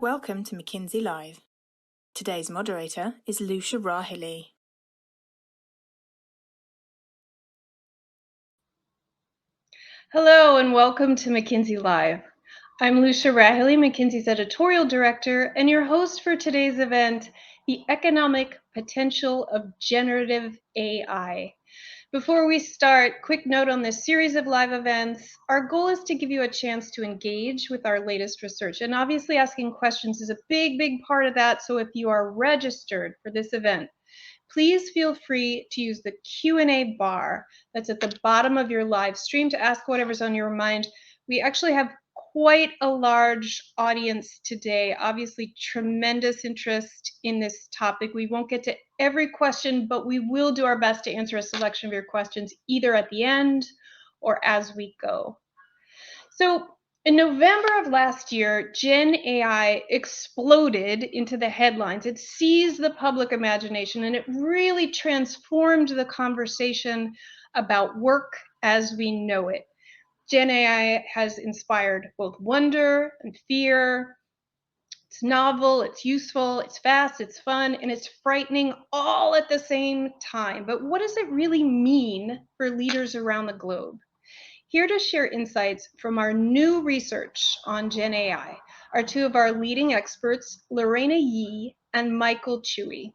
Welcome to McKinsey Live. Today's moderator is Lucia Rahili. Hello and welcome to McKinsey Live. I'm Lucia Rahili, McKinsey's editorial director, and your host for today's event, The Economic Potential of Generative AI. Before we start, quick note on this series of live events. Our goal is to give you a chance to engage with our latest research, and obviously asking questions is a big part of that. So if you are registered for this event, please feel free to use the Q&A bar that's at the bottom of your live stream to ask whatever's on your mind. We actually have quite a large audience today. Obviously, tremendous interest in this topic. We won't get to every question, but we will do our best to answer a selection of your questions either at the end or as we go. So in November of last year, Gen AI exploded into the headlines. It seized the public imagination and it really transformed the conversation about work as we know it. Gen AI has inspired both wonder and fear. It's novel, it's useful, it's fast, it's fun, and it's frightening all at the same time. But what does it really mean for leaders around the globe? Here to share insights from our new research on Gen AI are two of our leading experts, Lareina and Michael Chui.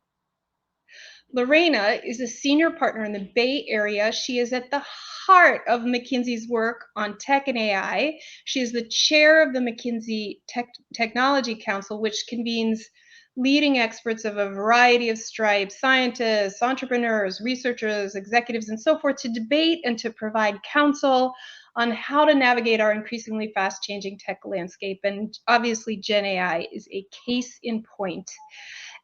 Lareina is a senior partner in the Bay Area. She is at the heart of McKinsey's work on tech and AI. She is the chair of the McKinsey Technology Council, which convenes leading experts of a variety of stripes, scientists, entrepreneurs, researchers, executives, and so forth, to debate and to provide counsel on how to navigate our increasingly fast-changing tech landscape. And obviously, Gen AI is a case in point.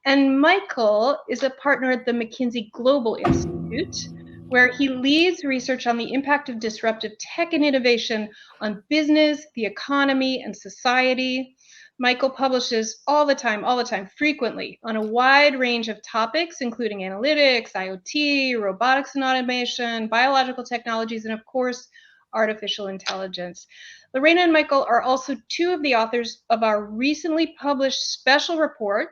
And Michael is a partner at the McKinsey Global Institute, where he leads research on the impact of disruptive tech and innovation on business, the economy, and society. Michael publishes all the time, frequently, on a wide range of topics, including analytics, IoT, robotics and automation, biological technologies, and of course, artificial intelligence. Lareina and Michael are also two of the authors of our recently published special report,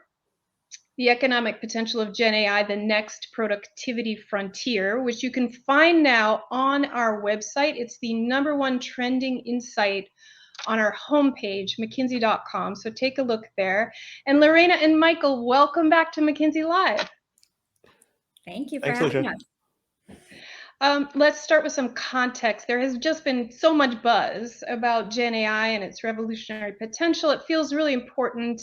The Economic Potential of Gen AI, the Next Productivity Frontier, which you can find now on our website. It's the #1 trending insight on our homepage, mckinsey.com. So take a look there. And Lareina and Michael, welcome back to McKinsey Live. Thank you for having us. Let's start with some context. There has just been so much buzz about Gen AI and its revolutionary potential. It feels really important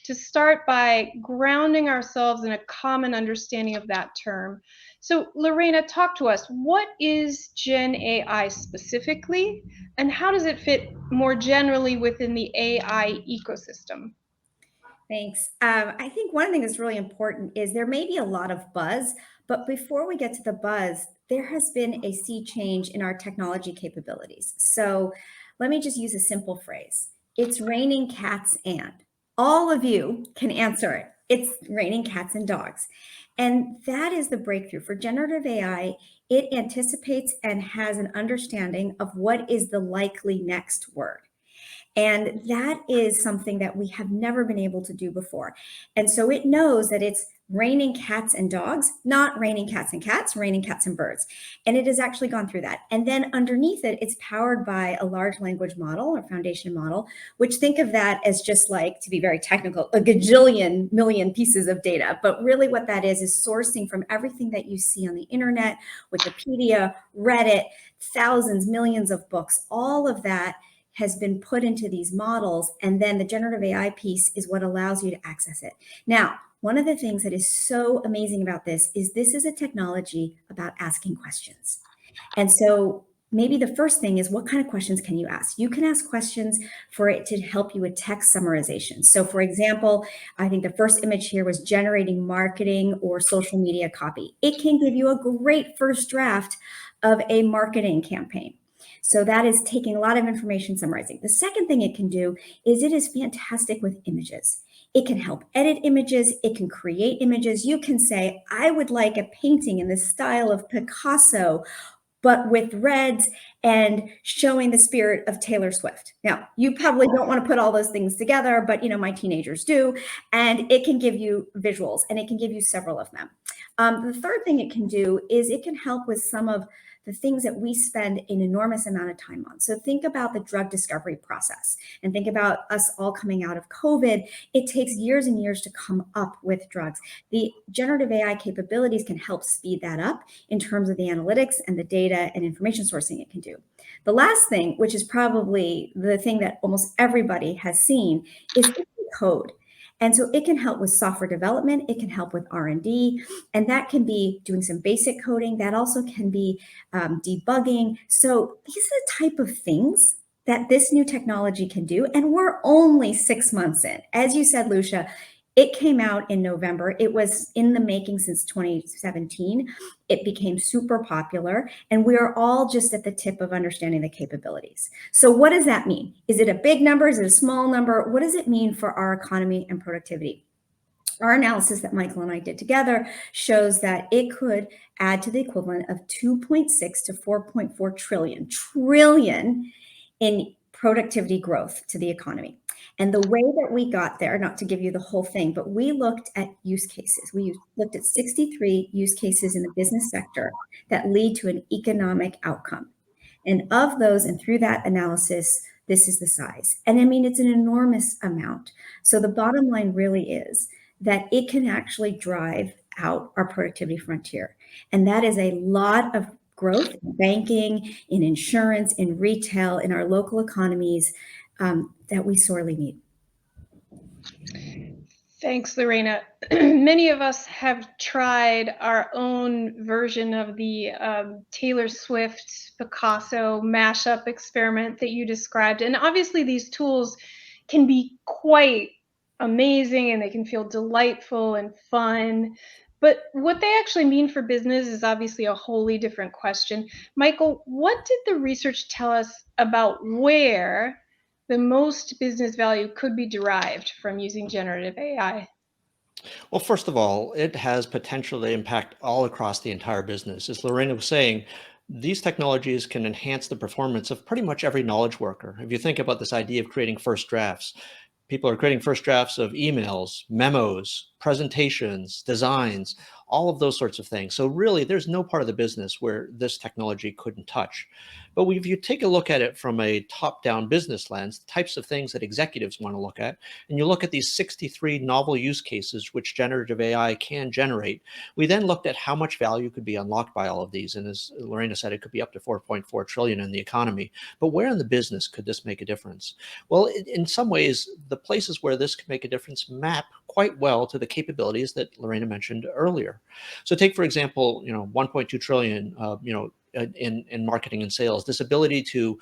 to start by grounding ourselves in a common understanding of that term. So, Lareina, talk to us. What is Gen AI specifically, and how does it fit more generally within the AI ecosystem? Thanks. I think one thing that's really important is there may be a lot of buzz, but before we get to the buzz, there has been a sea change in our technology capabilities. So let me just use a simple phrase. It's raining cats and. All of you can answer it. It's raining cats and dogs. And that is the breakthrough. For generative AI, it anticipates and has an understanding of what is the likely next word. And that is something that we have never been able to do before. And so it knows that it's raining cats and dogs, not raining cats and cats, raining cats and birds. And it has actually gone through that. And then underneath it, it's powered by a large language model or foundation model, which think of that as just like, to be very technical, a gajillion million pieces of data. But really what that is sourcing from everything that you see on the internet, Wikipedia, Reddit, thousands, millions of books, all of that has been put into these models, and then the generative AI piece is what allows you to access it. Now, one of the things that is so amazing about this is a technology about asking questions. And so maybe the first thing is, what kind of questions can you ask? You can ask questions for it to help you with text summarization. So for example, I think the first image here was generating marketing or social media copy. It can give you a great first draft of a marketing campaign. So that is taking a lot of information, summarizing. The second thing it can do is it is fantastic with images. It can help edit images. It can create images. You can say, I would like a painting in the style of Picasso, but with reds and showing the spirit of Taylor Swift. Now, you probably don't want to put all those things together, but my teenagers do, and it can give you visuals, and it can give you several of them. The third thing it can do is it can help with some of the things that we spend an enormous amount of time on. So think about the drug discovery process and think about us all coming out of COVID. It takes years and years to come up with drugs. The generative AI capabilities can help speed that up in terms of the analytics and the data and information sourcing it can do. The last thing, which is probably the thing that almost everybody has seen, is code. And so it can help with software development, it can help with R&D, and that can be doing some basic coding. That also can be debugging. So these are the type of things that this new technology can do. And we're only 6 months in. As you said, Lucia, it came out in November. It was in the making since 2017. It became super popular, and we are all just at the tip of understanding the capabilities. So what does that mean? Is it a big number? Is it a small number? What does it mean for our economy and productivity? Our analysis that Michael and I did together shows that it could add to the equivalent of 2.6 to 4.4 trillion in productivity growth to the economy. And the way that we got there, not to give you the whole thing, but we looked at use cases. We looked at 63 use cases in the business sector that lead to an economic outcome. And of those, and through that analysis, this is the size. And I mean, it's an enormous amount. So the bottom line really is that it can actually drive out our productivity frontier. And that is a lot of growth in banking, in insurance, in retail, in our local economies that we sorely need. Thanks, Lareina. Many of us have tried our own version of the Taylor Swift Picasso mashup experiment that you described. And obviously these tools can be quite amazing and they can feel delightful and fun. But what they actually mean for business is obviously a wholly different question. Michael, what did the research tell us about where the most business value could be derived from using generative AI? Well, first of all, it has potential to impact all across the entire business. As Lareina was saying, these technologies can enhance the performance of pretty much every knowledge worker. If you think about this idea of creating first drafts, people are creating first drafts of emails, memos, presentations, designs, all of those sorts of things. So really, there's no part of the business where this technology couldn't touch. But if you take a look at it from a top-down business lens, the types of things that executives want to look at, and you look at these 63 novel use cases which generative AI can generate, we then looked at how much value could be unlocked by all of these. And as Lareina said, it could be up to 4.4 trillion in the economy. But where in the business could this make a difference? Well, in some ways, the places where this can make a difference map quite well to the capabilities that Lareina mentioned earlier. So take, for example, 1.2 trillion, in marketing and sales, this ability to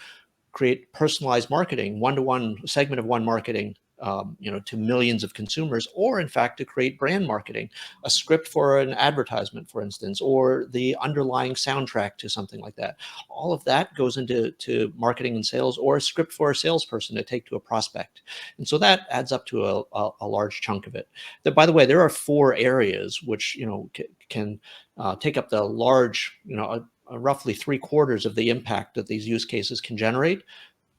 create personalized marketing, one-to-one segment of one marketing, to millions of consumers, or in fact to create brand marketing, a script for an advertisement, for instance, or the underlying soundtrack to something like that. All of that goes into marketing and sales, or a script for a salesperson to take to a prospect. And so that adds up to a large chunk of it. That, by the way, there are 4 areas which can take up the large, roughly 3/4 of the impact that these use cases can generate.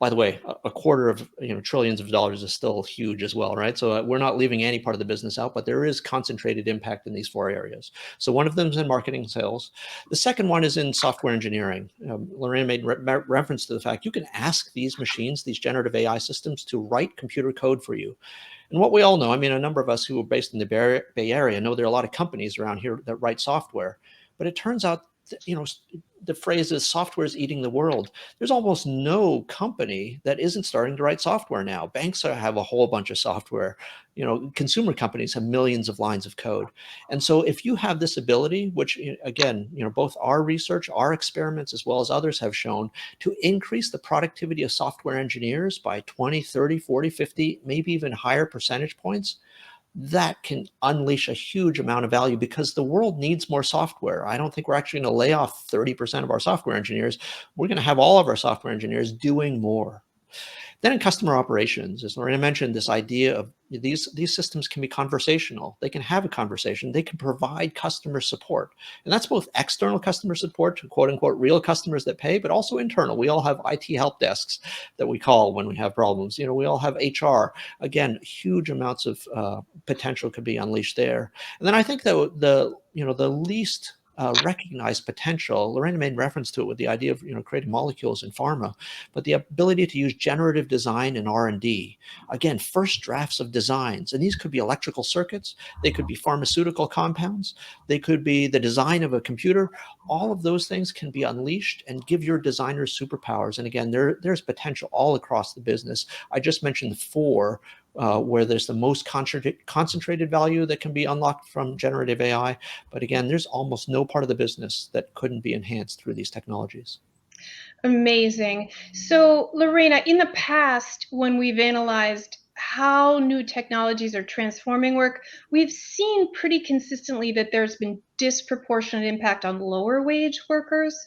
By the way, a quarter of trillions of dollars is still huge as well, right? So we're not leaving any part of the business out, but there is concentrated impact in these 4 areas. So one of them is in marketing and sales. The second one is in software engineering. Lareina made reference to the fact you can ask these machines, these generative AI systems, to write computer code for you. And what we all know, I mean, a number of us who are based in the Bay Area know there are a lot of companies around here that write software, but it turns out the phrase is software is eating the world. There's almost no company that isn't starting to write software now. Banks have a whole bunch of software. Consumer companies have millions of lines of code. And so if you have this ability, which again, both our research, our experiments, as well as others have shown, to increase the productivity of software engineers by 20, 30, 40, 50, maybe even higher percentage points, that can unleash a huge amount of value because the world needs more software. I don't think we're actually going to lay off 30% of our software engineers. We're going to have all of our software engineers doing more. Then in customer operations, as Lareina mentioned, this idea of these systems can be conversational. They can have a conversation. They can provide customer support. And that's both external customer support to quote unquote real customers that pay, but also internal. We all have IT help desks that we call when we have problems. We all have HR. Again, huge amounts of potential could be unleashed there. And then I think that the least recognized potential, Lareina made reference to it with the idea of creating molecules in pharma, but the ability to use generative design in R&D. Again, first drafts of designs, and these could be electrical circuits, they could be pharmaceutical compounds, they could be the design of a computer. All of those things can be unleashed and give your designers superpowers. And again, there's potential all across the business. I just mentioned four where there's the most concentrated value that can be unlocked from generative AI. But again, there's almost no part of the business that couldn't be enhanced through these technologies. Amazing. So, Lareina, in the past, when we've analyzed how new technologies are transforming work, we've seen pretty consistently that there's been disproportionate impact on lower wage workers.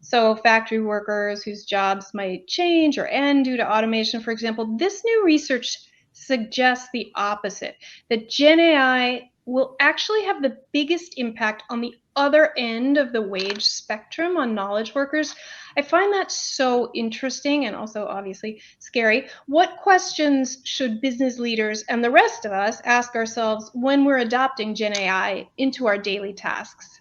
So, factory workers whose jobs might change or end due to automation, for example. This new research suggests the opposite, that Gen AI will actually have the biggest impact on the other end of the wage spectrum on knowledge workers. I find that so interesting and also obviously scary. What questions should business leaders and the rest of us ask ourselves when we're adopting Gen AI into our daily tasks?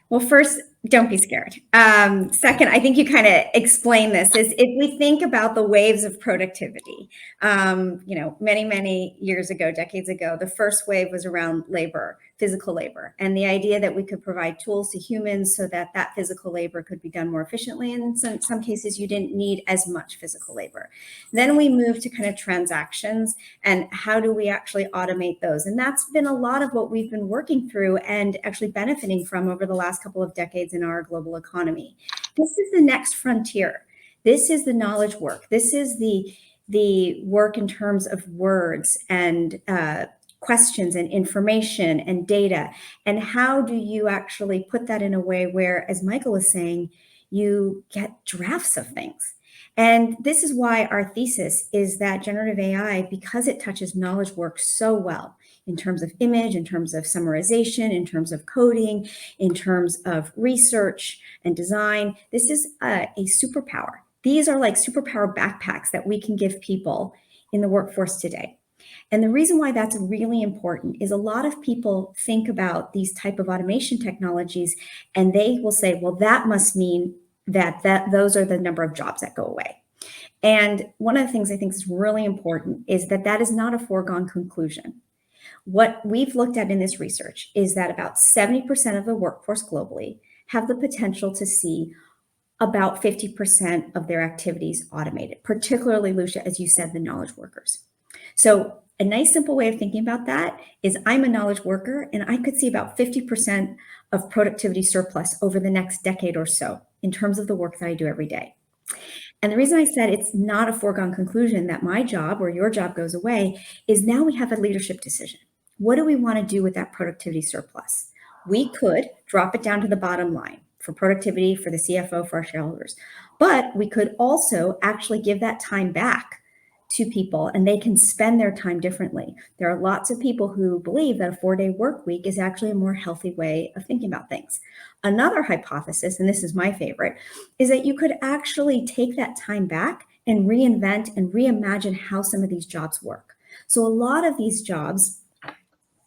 Well, first, don't be scared. Second, I think you kind of explained this. Is if we think about the waves of productivity, many years ago, decades ago, the first wave was around labor, physical labor, and the idea that we could provide tools to humans so that that physical labor could be done more efficiently. And in some cases, you didn't need as much physical labor. Then we moved to kind of transactions and how do we actually automate those? And that's been a lot of what we've been working through and actually benefiting from over the last couple of decades in our global economy. This is the next frontier. This is the knowledge work. This is the work in terms of words and questions and information and data. And how do you actually put that in a way where, as Michael was saying, you get drafts of things? And this is why our thesis is that generative AI, because it touches knowledge work so well, in terms of image, in terms of summarization, in terms of coding, in terms of research and design, this is a superpower. These are like superpower backpacks that we can give people in the workforce today. And the reason why that's really important is a lot of people think about these type of automation technologies and they will say, well, that must mean that those are the number of jobs that go away. And one of the things I think is really important is that that is not a foregone conclusion. What we've looked at in this research is that about 70% of the workforce globally have the potential to see about 50% of their activities automated, particularly, Lucia, as you said, the knowledge workers. So a nice simple way of thinking about that is I'm a knowledge worker and I could see about 50% of productivity surplus over the next decade or so in terms of the work that I do every day. And the reason I said it's not a foregone conclusion that my job or your job goes away is now we have a leadership decision. What do we want to do with that productivity surplus? We could drop it down to the bottom line for productivity, for the CFO, for our shareholders. But we could also actually give that time back to people and they can spend their time differently. There are lots of people who believe that a 4-day work week is actually a more healthy way of thinking about things. Another hypothesis, and this is my favorite, is that you could actually take that time back and reinvent and reimagine how some of these jobs work. So a lot of these jobs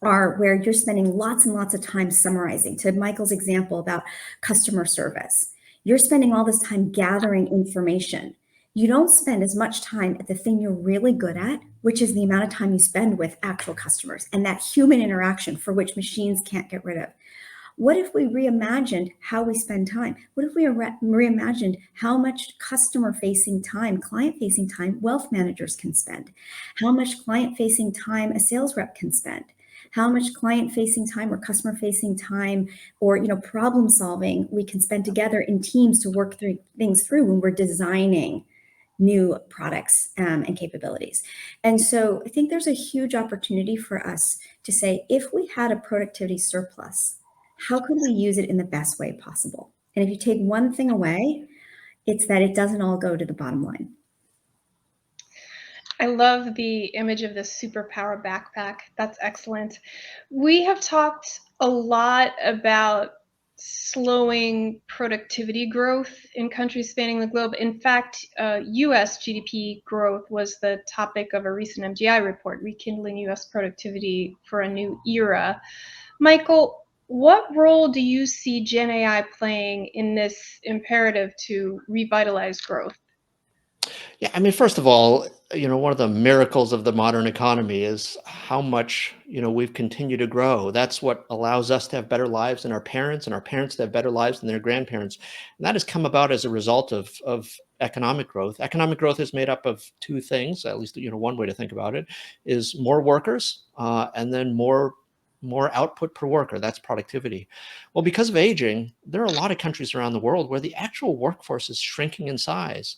are where you're spending lots and lots of time summarizing. To Michael's example about customer service, you're spending all this time gathering information. You don't spend as much time at the thing you're really good at, which is the amount of time you spend with actual customers and that human interaction for which machines can't get rid of. What if we reimagined how we spend time? What if we reimagined how much customer-facing time, client-facing time wealth managers can spend? How much client-facing time a sales rep can spend? How much client-facing time or customer-facing time or problem solving we can spend together in teams to work things through when we're designing new products and capabilities. And so I think there's a huge opportunity for us to say, if we had a productivity surplus, how could we use it in the best way possible? And if you take one thing away, it's that it doesn't all go to the bottom line. I love the image of the superpower backpack. That's excellent. We have talked a lot about slowing productivity growth in countries spanning the globe. In fact, US GDP growth was the topic of a recent MGI report, Rekindling US Productivity for a New Era. Michael, what role do you see Gen AI playing in this imperative to revitalize growth? Yeah, I mean, first of all, one of the miracles of the modern economy is how much, we've continued to grow. That's what allows us to have better lives than our parents and our parents to have better lives than their grandparents. And that has come about as a result of economic growth. Economic growth is made up of two things, at least, one way to think about it is more workers and then more output per worker. That's productivity. Well, because of aging, there are a lot of countries around the world where the actual workforce is shrinking in size.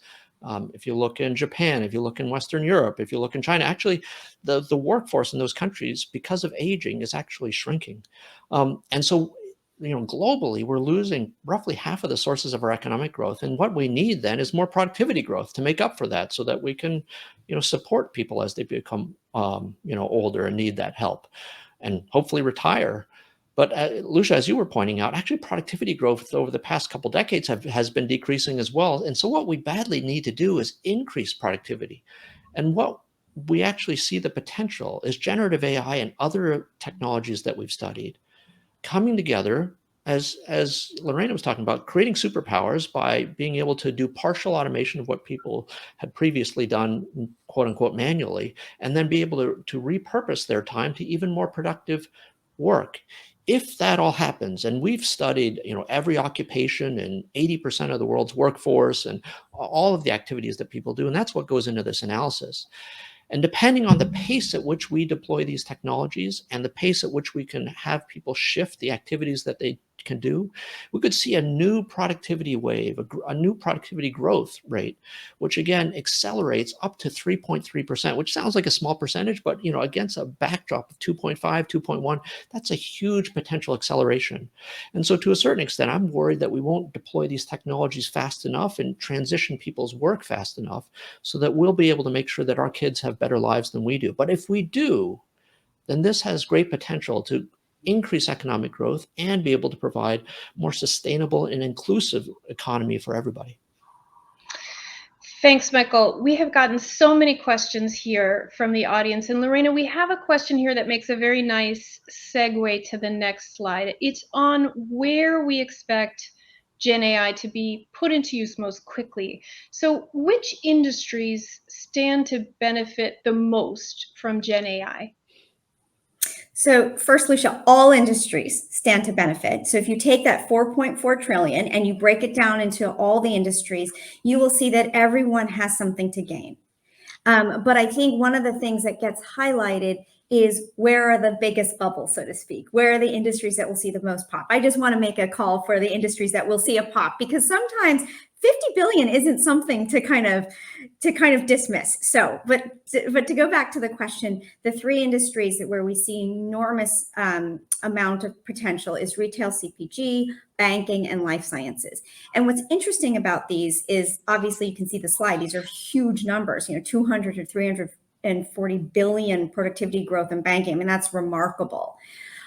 If you look in Japan, if you look in Western Europe, if you look in China, actually, the workforce in those countries, because of aging, is actually shrinking. And so, globally, we're losing roughly half of the sources of our economic growth. And what we need then is more productivity growth to make up for that, so that we can, support people as they become, older and need that help, and hopefully retire. But Lucia, as you were pointing out, actually productivity growth over the past couple decades has been decreasing as well. And so what we badly need to do is increase productivity. And what we actually see the potential is generative AI and other technologies that we've studied coming together, as Lareina was talking about, creating superpowers by being able to do partial automation of what people had previously done, quote unquote, manually, and then be able to repurpose their time to even more productive work. If that all happens, and we've studied, every occupation and 80% of the world's workforce and all of the activities that people do, and that's what goes into this analysis. And depending on the pace at which we deploy these technologies and the pace at which we can have people shift the activities that they can do, we could see a new productivity wave, a new productivity growth rate, which again accelerates up to 3.3%, which sounds like a small percentage, but against a backdrop of 2.5, 2.1, that's a huge potential acceleration. And so to a certain extent, I'm worried that we won't deploy these technologies fast enough and transition people's work fast enough so that we'll be able to make sure that our kids have better lives than we do. But if we do, then this has great potential to increase economic growth and be able to provide more sustainable and inclusive economy for everybody. Thanks, Michael. We have gotten so many questions here from the audience. And Lareina, we have a question here that makes a very nice segue to the next slide. It's on where we expect Gen AI to be put into use most quickly. So which industries stand to benefit the most from Gen AI? So first, Lucia, all industries stand to benefit. So if you take that 4.4 trillion and you break it down into all the industries, you will see that everyone has something to gain. But I think one of the things that gets highlighted is where are the biggest bubbles, so to speak? Where are the industries that will see the most pop? I just want to make a call for the industries that will see a pop, because sometimes 50 billion isn't something to kind of dismiss. So, but to go back to the question, the three industries where we see enormous amount of potential is retail, CPG, banking, and life sciences. And what's interesting about these is, obviously you can see the slide, these are huge numbers, 200 to 340 billion productivity growth in banking. I mean, that's remarkable.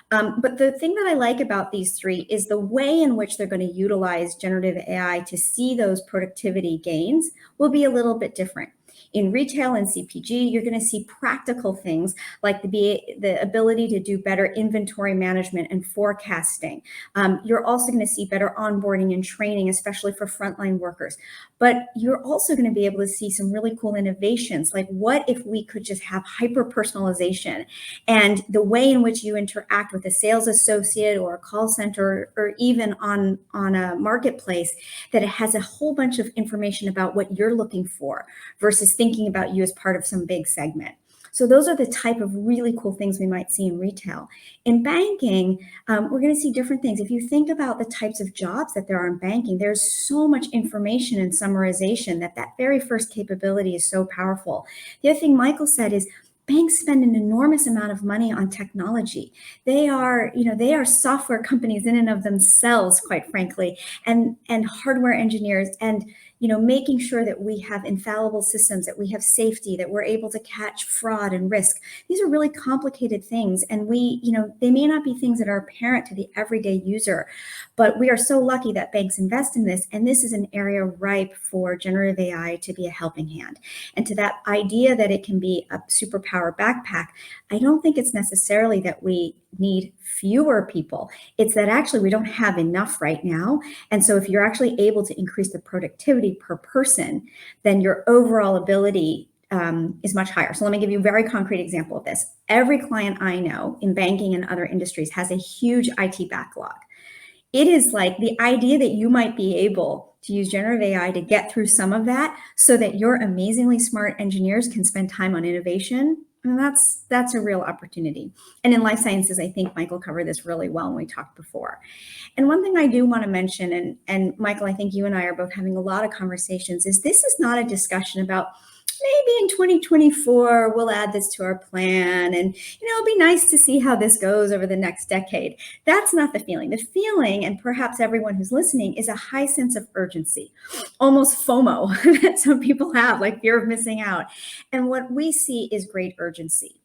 But the thing that I like about these three is the way in which they're going to utilize generative AI to see those productivity gains will be a little bit different. In retail and CPG, you're going to see practical things like the ability to do better inventory management and forecasting. You're also going to see better onboarding and training, especially for frontline workers. But you're also going to be able to see some really cool innovations, like what if we could just have hyper-personalization and the way in which you interact with a sales associate or a call center or even on a marketplace, that it has a whole bunch of information about what you're looking for versus thinking about you as part of some big segment. So those are the type of really cool things we might see in retail. In banking, we're going to see different things. If you think about the types of jobs that there are in banking, there's so much information and summarization that very first capability is so powerful. The other thing Michael said is banks spend an enormous amount of money on technology. They are software companies in and of themselves, quite frankly, and hardware engineers. And making sure that we have infallible systems, that we have safety, that we're able to catch fraud and risk. These are really complicated things. And they may not be things that are apparent to the everyday user, but we are so lucky that banks invest in this. And this is an area ripe for generative AI to be a helping hand. And to that idea that it can be a superpower backpack, I don't think it's necessarily that we need fewer people. It's that actually we don't have enough right now. And so if you're actually able to increase the productivity per person, then your overall ability is much higher. So let me give you a very concrete example of this. Every client I know in banking and other industries has a huge IT backlog. It is like the idea that you might be able to use generative AI to get through some of that so that your amazingly smart engineers can spend time on innovation. And that's a real opportunity. And in life sciences, I think Michael covered this really well when we talked before. And one thing I do want to mention, and Michael, I think you and I are both having a lot of conversations, is this is not a discussion about maybe in 2024, we'll add this to our plan. And, it'll be nice to see how this goes over the next decade. That's not the feeling. The feeling, and perhaps everyone who's listening, is a high sense of urgency, almost FOMO that some people have, like fear of missing out. And what we see is great urgency.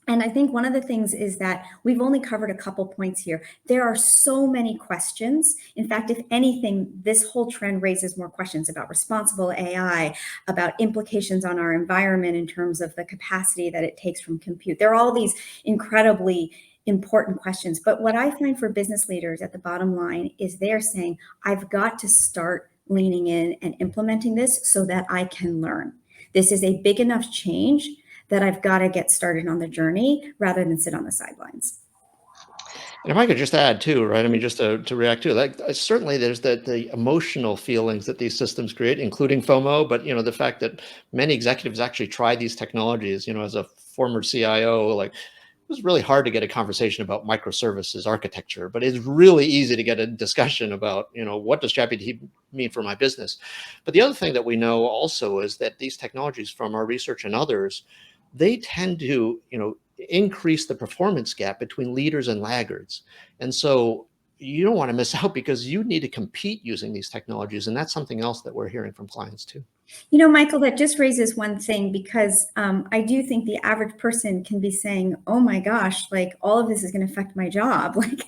And I think one of the things is that we've only covered a couple points here. There are so many questions. In fact, if anything, this whole trend raises more questions about responsible AI, about implications on our environment in terms of the capacity that it takes from compute. There are all these incredibly important questions. But what I find for business leaders at the bottom line is they're saying, I've got to start leaning in and implementing this so that I can learn. This is a big enough change that I've got to get started on the journey rather than sit on the sidelines. And if I could just add too, right? I mean, just to react to like certainly there's the emotional feelings that these systems create, including FOMO, but the fact that many executives actually try these technologies, as a former CIO, like it was really hard to get a conversation about microservices architecture, but it's really easy to get a discussion about, what does ChatGPT mean for my business? But the other thing that we know also is that these technologies from our research and others, they tend to, increase the performance gap between leaders and laggards. And so you don't want to miss out because you need to compete using these technologies. And that's something else that we're hearing from clients too. Michael, that just raises one thing because I do think the average person can be saying, oh my gosh, like all of this is going to affect my job like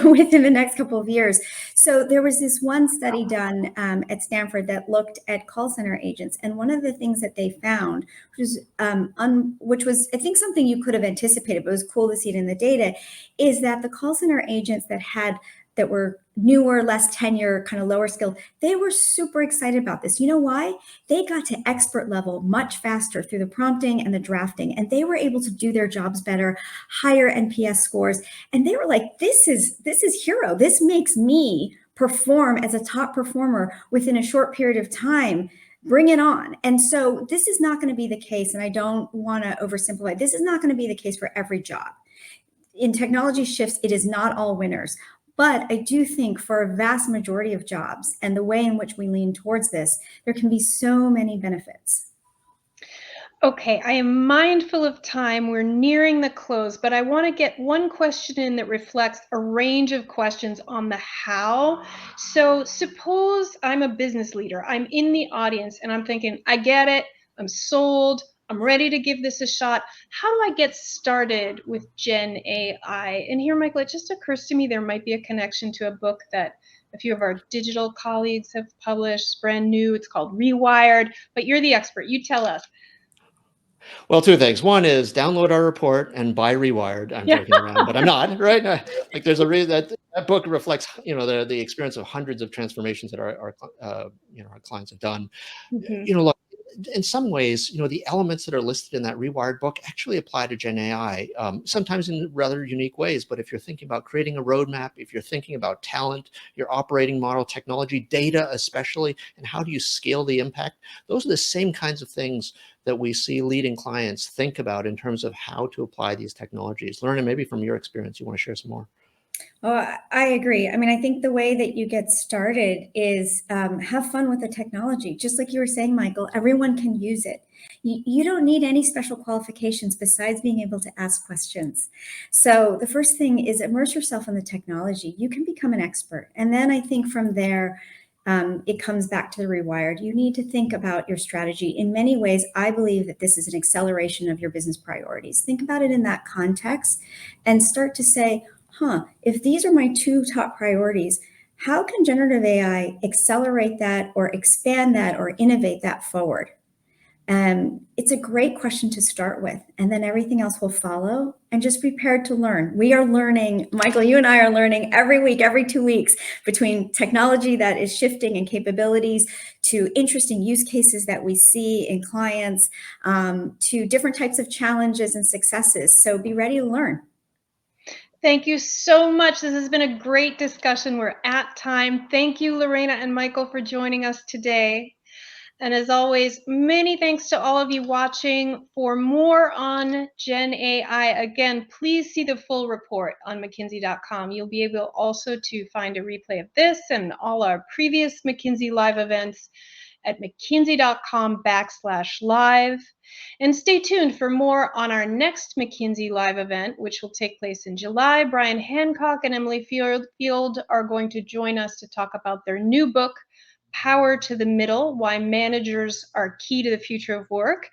within the next couple of years. So there was this one study done at Stanford that looked at call center agents. And one of the things that they found, which was, I think, something you could have anticipated, but it was cool to see it in the data, is that the call center agents that were newer, less tenure, kind of lower skilled, they were super excited about this. You know why? They got to expert level much faster through the prompting and the drafting, and they were able to do their jobs better, higher NPS scores. And they were like, this is hero. This makes me perform as a top performer within a short period of time. Bring it on. And so this is not going to be the case. And I don't want to oversimplify. This is not going to be the case for every job. In technology shifts, it is not all winners. But I do think for a vast majority of jobs and the way in which we lean towards this, there can be so many benefits. Okay, I am mindful of time. We're nearing the close, but I want to get one question in that reflects a range of questions on the how. So suppose I'm a business leader. I'm in the audience and I'm thinking, I get it. I'm sold. I'm ready to give this a shot. How do I get started with Gen AI? And here, Michael, it just occurs to me there might be a connection to a book that a few of our digital colleagues have published, brand new. It's called Rewired, but you're the expert. You tell us. Well, two things. One is download our report and buy Rewired. I'm joking around, but I'm not, right? Like there's a reason that book reflects, the experience of hundreds of transformations that our clients have done. Mm-hmm. Look, in some ways, the elements that are listed in that Rewired book actually apply to Gen AI, sometimes in rather unique ways. But if you're thinking about creating a roadmap, if you're thinking about talent, your operating model, technology, data especially, and how do you scale the impact, those are the same kinds of things that we see leading clients think about in terms of how to apply these technologies. Lareina, maybe from your experience, you want to share some more. Oh, I agree. I mean, I think the way that you get started is have fun with the technology. Just like you were saying, Michael, everyone can use it. You don't need any special qualifications besides being able to ask questions. So the first thing is immerse yourself in the technology. You can become an expert. And then I think from there, it comes back to the rewired. You need to think about your strategy. In many ways, I believe that this is an acceleration of your business priorities. Think about it in that context and start to say, if these are my 2 top priorities, how can generative AI accelerate that or expand that or innovate that forward? It's a great question to start with, and then everything else will follow. And just prepare to learn. We are learning, Michael, you and I are learning every week, every 2 weeks, between technology that is shifting and capabilities to interesting use cases that we see in clients, to different types of challenges and successes. So be ready to learn. Thank you so much. This has been a great discussion. We're at time. Thank you, Lareina and Michael, for joining us today. And as always, many thanks to all of you watching. For more on Gen AI, again, please see the full report on McKinsey.com. You'll be able also to find a replay of this and all our previous McKinsey Live events at mckinsey.com/live. And stay tuned for more on our next McKinsey Live event, which will take place in July. Brian Hancock and Emily Field are going to join us to talk about their new book, Power to the Middle, Why Managers Are Key to the Future of Work.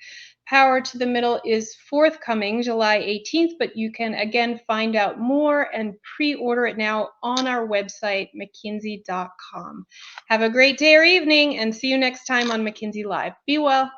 Power to the Middle is forthcoming July 18th, but you can again find out more and pre-order it now on our website, mckinsey.com. Have a great day or evening, and see you next time on McKinsey Live. Be well.